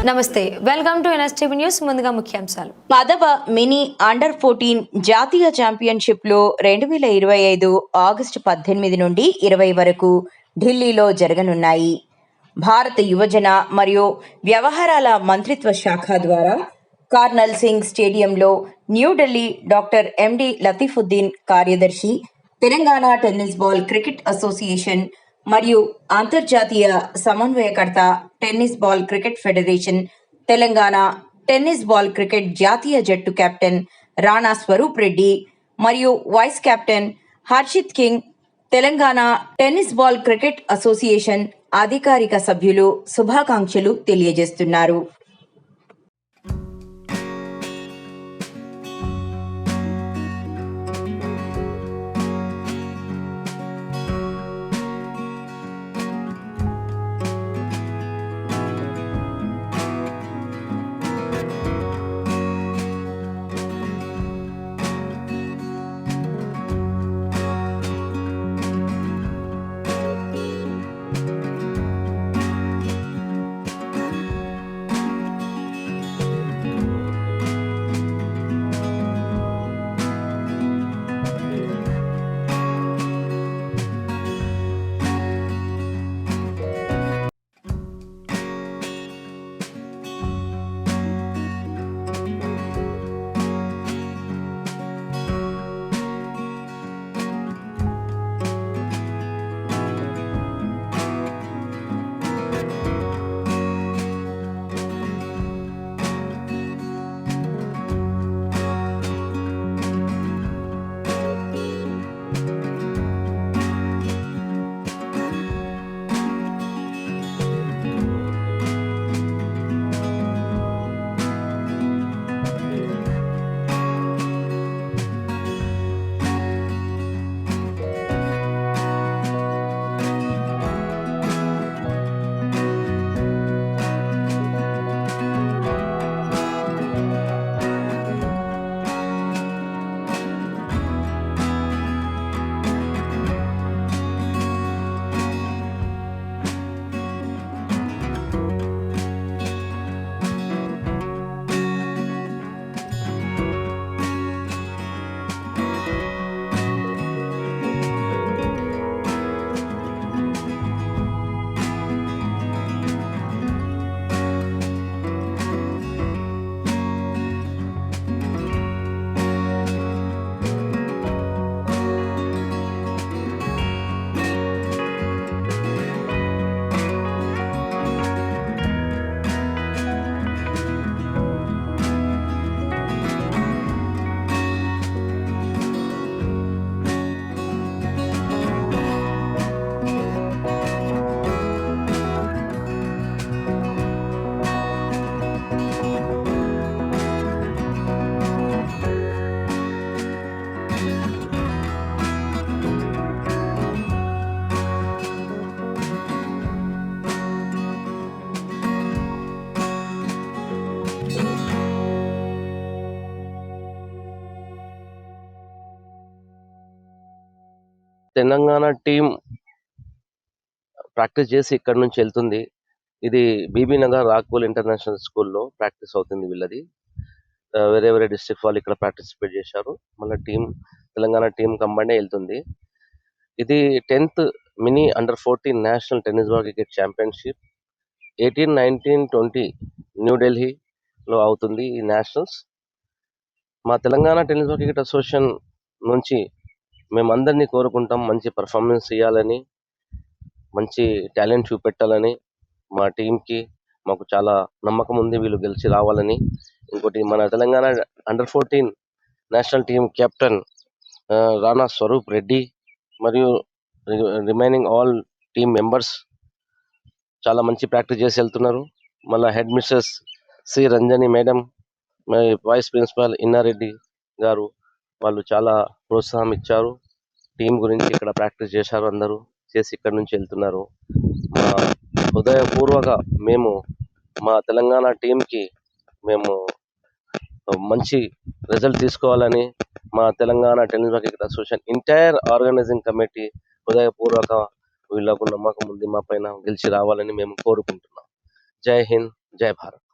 నమస్తే, welcome to NSTV news. ముందుగా ముఖ్యాంశాలు. 10వ మినీ అండర్-14 జాతీయ ఛాంపియన్షిప్లో 2025 ఆగస్టు 18 నుండి 20 వరకు ఢిల్లీలో జరగనున్నాయి. భారత యువజన మరియు వ్యవహారాల మంత్రిత్వ శాఖ ద్వారా కార్నల్ సింగ్ స్టేడియంలో న్యూఢిల్లీ డాక్టర్ ఎండి లతీఫుద్దీన్ కార్యదర్శి, Telangana tennis ball cricket association మరియు అంతర్జాతీయ సమన్వయకర్త tennis ball cricket federation, Telangana tennis ball cricket జాతీయ జట్టు కెప్టెన్ రాణా స్వరూప్ రెడ్డి మరియు vice captain Harshit King, Telangana tennis ball cricket association అధికారిక సభ్యులు శుభాకాంక్షలు తెలియజేస్తున్నారు. తెలంగాణ టీం ప్రాక్టీస్ చేసి ఇక్కడ నుంచి వెళ్తుంది. ఇది బీబీ నగర్ రాక్పూల్ ఇంటర్నేషనల్ స్కూల్లో ప్రాక్టీస్ అవుతుంది వీళ్ళది. వేరే వేరే డిస్ట్రిక్ట్ వాళ్ళు ఇక్కడ పార్టిసిపేట్ చేశారు. మళ్ళీ తెలంగాణ టీం కంబైన్ వెళ్తుంది. ఇది 10th మినీ అండర్-14 national tennis ball cricket championship 18, 19, 20 న్యూఢిల్లీలో అవుతుంది ఈ నేషనల్స్. మా Telangana tennis ball cricket association నుంచి మేమందరినీ కోరుకుంటాం, మంచి పర్ఫార్మెన్స్ ఇవ్వాలని, మంచి టాలెంట్ చూపెట్టాలని. మా టీంకి మాకు చాలా నమ్మకం ఉంది, వీళ్ళు గెలిచి రావాలని. ఇంకోటి, మన తెలంగాణ అండర్-14 national team captain Rana Swaroop Reddy మరియు రిమైనింగ్ ఆల్ టీమ్ మెంబర్స్ చాలా మంచి ప్రాక్టీస్ చేసి వెళ్తున్నారు. మళ్ళీ head mistress C Ranjani madam, vice principal Innareddy గారు వాళ్ళు చాలా ప్రోత్సాహం ఇచ్చారు. టీం గురించి ఇక్కడ ప్రాక్టీస్ చేశారు, అందరూ చేసి ఇక్కడ నుంచి వెళ్తున్నారు. మా హృదయపూర్వక మేము మా తెలంగాణ టీంకి మేము మంచి రిజల్ట్ తీసుకోవాలని మా Telangana tennis cricket association entire organising committee హృదయపూర్వక వీళ్ళకు నమ్మకం ఉంది, మా పైన గెలిచి రావాలని మేము కోరుకుంటున్నాం. జై హింద్, జై భారత్.